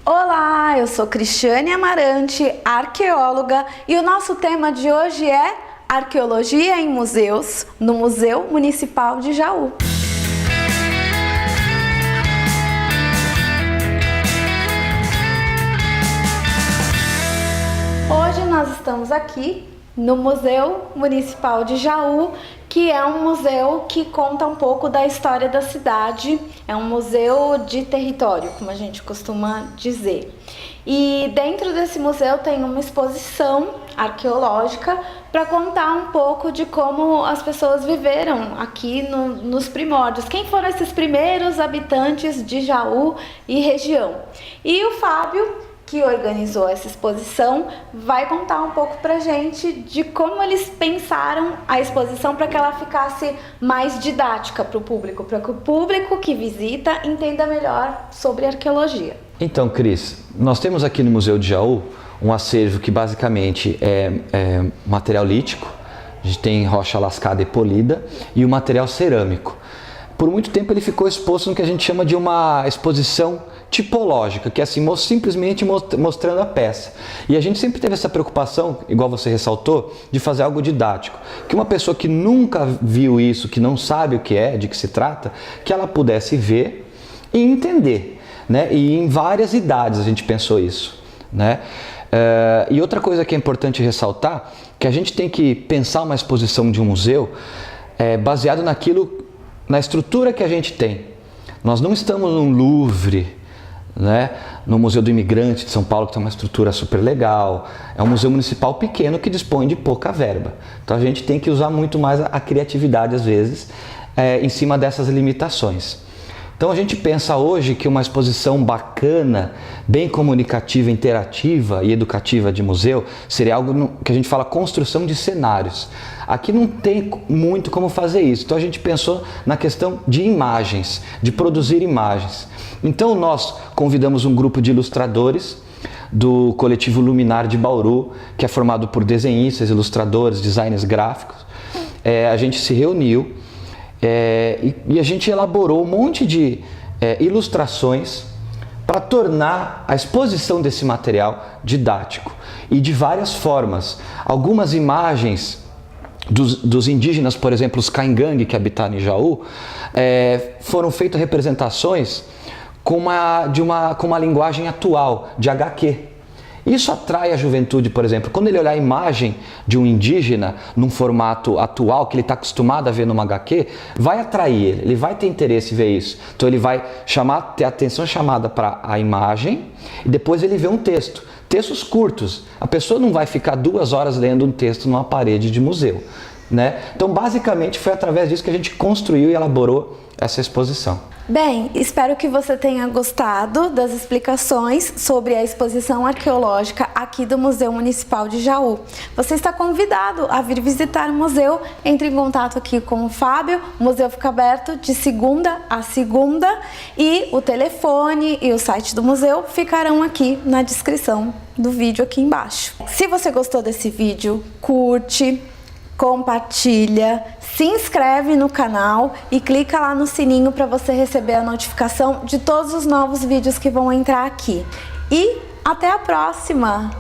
Olá, eu sou Cristiane Amarante, arqueóloga, e o nosso tema de hoje é Arqueologia em Museus, no Museu Municipal de Jaú. Hoje nós estamos aqui no Museu Municipal de Jaú, que é um museu que conta um pouco da história da cidade, é um museu de território, como a gente costuma dizer. E dentro desse museu tem uma exposição arqueológica para contar um pouco de como as pessoas viveram aqui nos primórdios, quem foram esses primeiros habitantes de Jaú e região. E o Fábio, que organizou essa exposição, vai contar um pouco pra gente de como eles pensaram a exposição para que ela ficasse mais didática para o público, para que o público que visita entenda melhor sobre arqueologia. Então, Cris, nós temos aqui no Museu de Jaú um acervo que basicamente é material lítico, a gente tem rocha lascada e polida, e o material cerâmico. Por muito tempo ele ficou exposto no que a gente chama de uma exposição tipológica, que é assim, simplesmente mostrando a peça. E a gente sempre teve essa preocupação, igual você ressaltou, de fazer algo didático. Que uma pessoa que nunca viu isso, que não sabe o que é, de que se trata, que ela pudesse ver e entender, né? E em várias idades a gente pensou isso, né? E outra coisa que é importante ressaltar, que a gente tem que pensar uma exposição de um museu baseado na estrutura que a gente tem. Nós não estamos num Louvre, né? No Museu do Imigrante de São Paulo, que tem uma estrutura super legal. É um museu municipal pequeno que dispõe de pouca verba. Então a gente tem que usar muito mais a criatividade, às vezes, em cima dessas limitações. Então a gente pensa hoje que uma exposição bacana, bem comunicativa, interativa e educativa de museu seria algo que a gente fala construção de cenários. Aqui não tem muito como fazer isso, então a gente pensou na questão de imagens, de produzir imagens. Então nós convidamos um grupo de ilustradores do coletivo Luminar de Bauru, que é formado por desenhistas, ilustradores, designers gráficos. A gente se reuniu e a gente elaborou um monte de ilustrações para tornar a exposição desse material didático e de várias formas. Algumas imagens dos indígenas, por exemplo, os Caingangue que habitaram em Jaú, foram feitas representações com uma linguagem atual, de HQ. Isso atrai a juventude, por exemplo. Quando ele olhar a imagem de um indígena num formato atual, que ele está acostumado a ver numa HQ, vai atrair ele vai ter interesse em ver isso. Então ele vai ter a atenção chamada para a imagem e depois ele vê um texto. Textos curtos. A pessoa não vai ficar 2 horas lendo um texto numa parede de museu, né? Então basicamente foi através disso que a gente construiu e elaborou essa exposição. Bem, espero que você tenha gostado das explicações sobre a exposição arqueológica aqui do Museu Municipal de Jaú. Você está convidado a vir visitar o museu, entre em contato aqui com o Fábio, o museu fica aberto de segunda a segunda e o telefone e o site do museu ficarão aqui na descrição do vídeo aqui embaixo. Se você gostou desse vídeo, curte, compartilha, se inscreve no canal e clica lá no sininho para você receber a notificação de todos os novos vídeos que vão entrar aqui. E até a próxima!